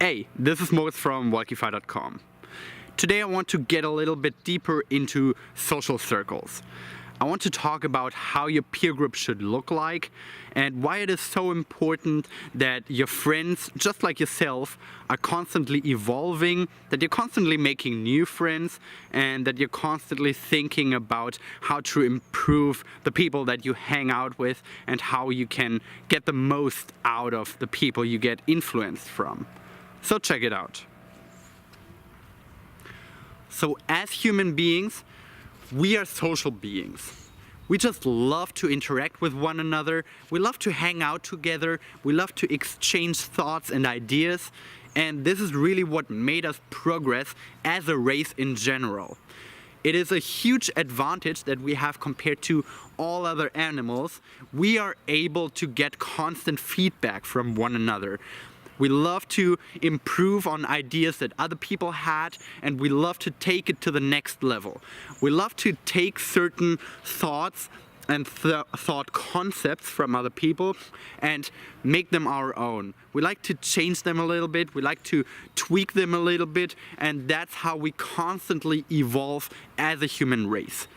Hey, this is Moritz from Wolkify.com. Today I want to get a little bit deeper into social circles. I want to talk about how your peer group should look like and why it is so important that your friends, just like yourself, are constantly evolving, that you're constantly making new friends, and that you're constantly thinking about how to improve the people that you hang out with and how you can get the most out of the people you get influenced from. So check it out. So as human beings, we are social beings. We just love to interact with one another. We love to hang out together. We love to exchange thoughts and ideas. And this is really what made us progress as a race in general. It is a huge advantage that we have compared to all other animals. We are able to get constant feedback from one another. We love to improve on ideas that other people had, and we love to take it to the next level. We love to take certain thoughts and thought concepts from other people and make them our own. We like to change them a little bit, we like to tweak them a little bit, and that's how we constantly evolve as a human race.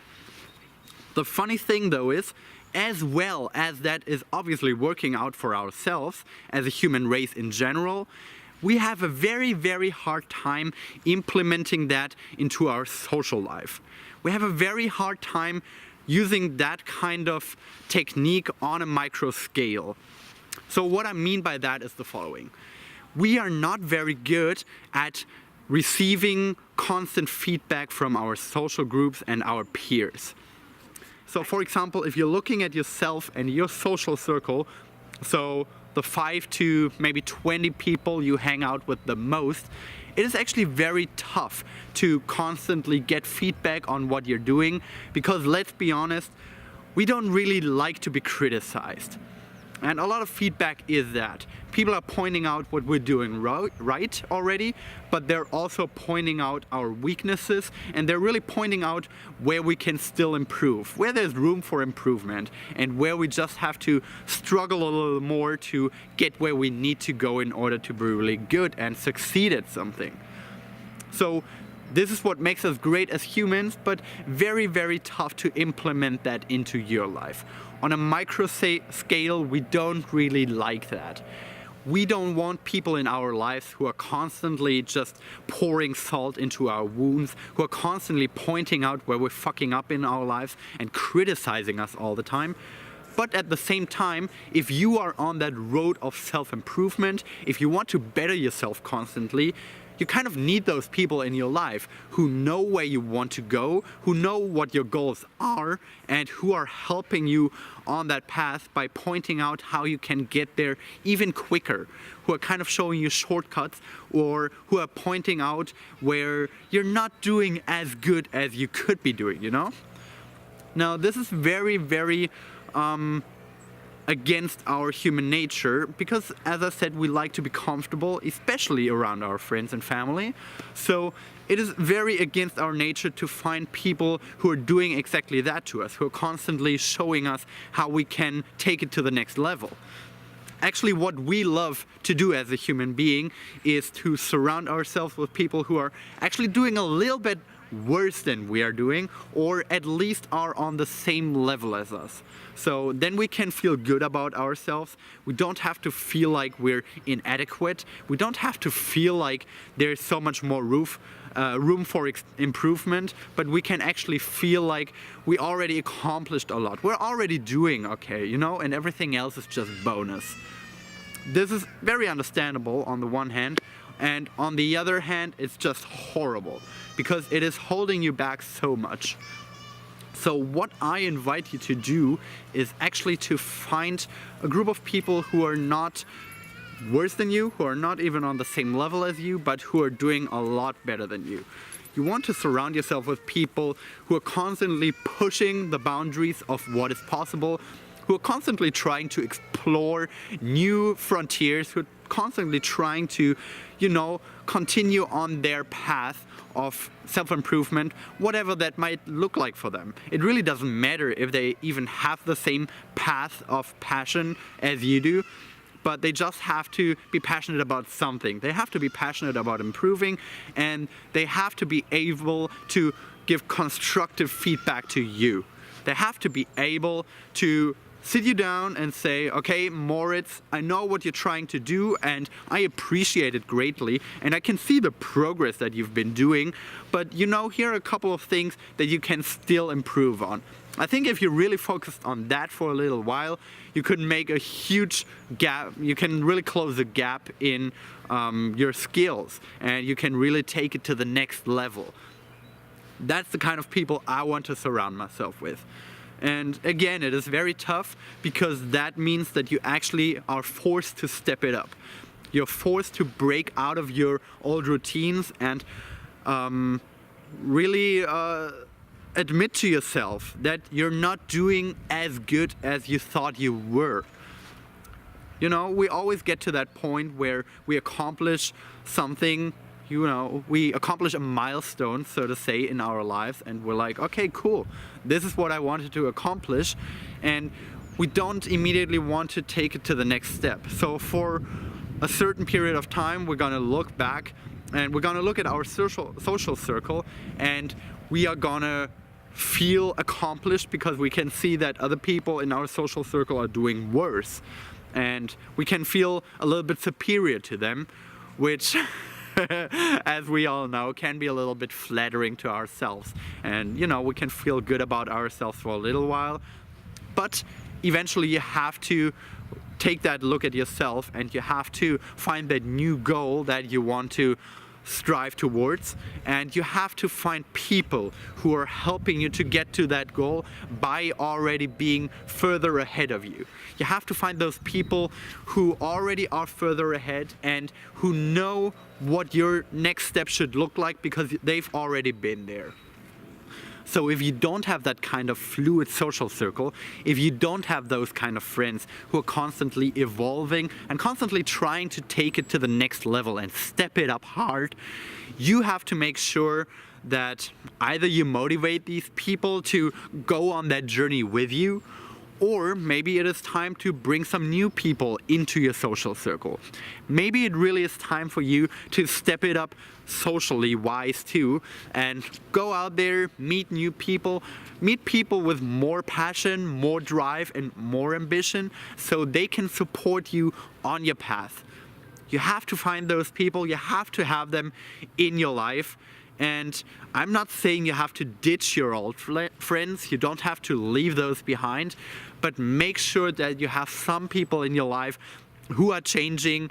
The funny thing though is, as well as that is obviously working out for ourselves as a human race in general, we have a very, very hard time implementing that into our social life. We have a very hard time using that kind of technique on a micro scale. So what I mean by that is the following. We are not very good at receiving constant feedback from our social groups and our peers. So for example, if you're looking at yourself and your social circle, so the 5 to maybe 20 people you hang out with the most, it is actually very tough to constantly get feedback on what you're doing, because let's be honest, we don't really like to be criticized. And a lot of feedback is that people are pointing out what we're doing right already, but they're also pointing out our weaknesses, and they're really pointing out where we can still improve, where there's room for improvement, and where we just have to struggle a little more to get where we need to go in order to be really good and succeed at something. So this is what makes us great as humans, but very, very tough to implement that into your life. On a micro scale, we don't really like that. We don't want people in our lives who are constantly just pouring salt into our wounds, who are constantly pointing out where we're fucking up in our lives and criticizing us all the time. But at the same time, if you are on that road of self-improvement, if you want to better yourself constantly, you kind of need those people in your life who know where you want to go, who know what your goals are, and who are helping you on that path by pointing out how you can get there even quicker, who are kind of showing you shortcuts, or who are pointing out where you're not doing as good as you could be doing, you know? Now, this is very, very against our human nature, because as I said, we like to be comfortable, especially around our friends and family. So it is very against our nature to find people who are doing exactly that to us, who are constantly showing us how we can take it to the next level. Actually, what we love to do as a human being is to surround ourselves with people who are actually doing a little bit worse than we are doing, or at least are on the same level as us. So then we can feel good about ourselves. We don't have to feel like we're inadequate. We don't have to feel like there's so much more room for improvement, but we can actually feel like we already accomplished a lot. We're already doing okay, you know, and everything else is just bonus. This is very understandable on the one hand, and on the other hand, it's just horrible, because it is holding you back so much. So what I invite you to do is actually to find a group of people who are not worse than you, who are not even on the same level as you, but who are doing a lot better than you. You want to surround yourself with people who are constantly pushing the boundaries of what is possible, who are constantly trying to explore new frontiers, who are constantly trying to, you know, continue on their path of self-improvement, whatever that might look like for them. It really doesn't matter if they even have the same path of passion as you do, but they just have to be passionate about something. They have to be passionate about improving, and they have to be able to give constructive feedback to you. They have to be able to sit you down and say, okay, Moritz, I know what you're trying to do and I appreciate it greatly and I can see the progress that you've been doing, but you know, here are a couple of things that you can still improve on. I think if you really focused on that for a little while, you could make a huge gap. You can really close the gap in your skills, and you can really take it to the next level. That's the kind of people I want to surround myself with. And again, it is very tough because that means that you actually are forced to step it up. You're forced to break out of your old routines and really admit to yourself that you're not doing as good as you thought you were. You know, we always get to that point where we accomplish something, you know, we accomplish a milestone, so to say, in our lives, and we're like, okay, cool, this is what I wanted to accomplish, and we don't immediately want to take it to the next step. So for a certain period of time, we're gonna look back and we're gonna look at our social circle, and we are gonna feel accomplished because we can see that other people in our social circle are doing worse, and we can feel a little bit superior to them, which as we all know, can be a little bit flattering to ourselves. And you know, we can feel good about ourselves for a little while, but eventually you have to take that look at yourself and you have to find that new goal that you want to strive towards, and you have to find people who are helping you to get to that goal by already being further ahead of you. You have to find those people who already are further ahead and who know what your next step should look like because they've already been there. So if you don't have that kind of fluid social circle, if you don't have those kind of friends who are constantly evolving and constantly trying to take it to the next level and step it up hard, you have to make sure that either you motivate these people to go on that journey with you, or maybe it is time to bring some new people into your social circle. Maybe it really is time for you to step it up socially wise too, and go out there, meet new people, meet people with more passion, more drive and more ambition, so they can support you on your path. You have to find those people, you have to have them in your life. And I'm not saying you have to ditch your old friends, you don't have to leave those behind, but make sure that you have some people in your life who are changing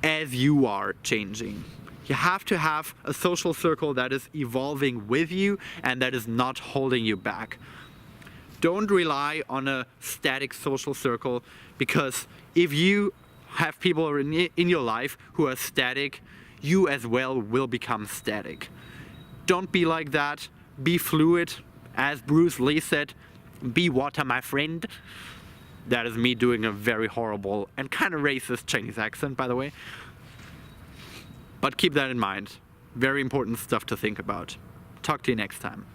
as you are changing. You have to have a social circle that is evolving with you and that is not holding you back. Don't rely on a static social circle, because if you have people in your life who are static, you as well will become static. Don't be like that. Be fluid. As Bruce Lee said, be water, my friend. That is me doing a very horrible and kind of racist Chinese accent, by the way. But keep that in mind. Very important stuff to think about. Talk to you next time.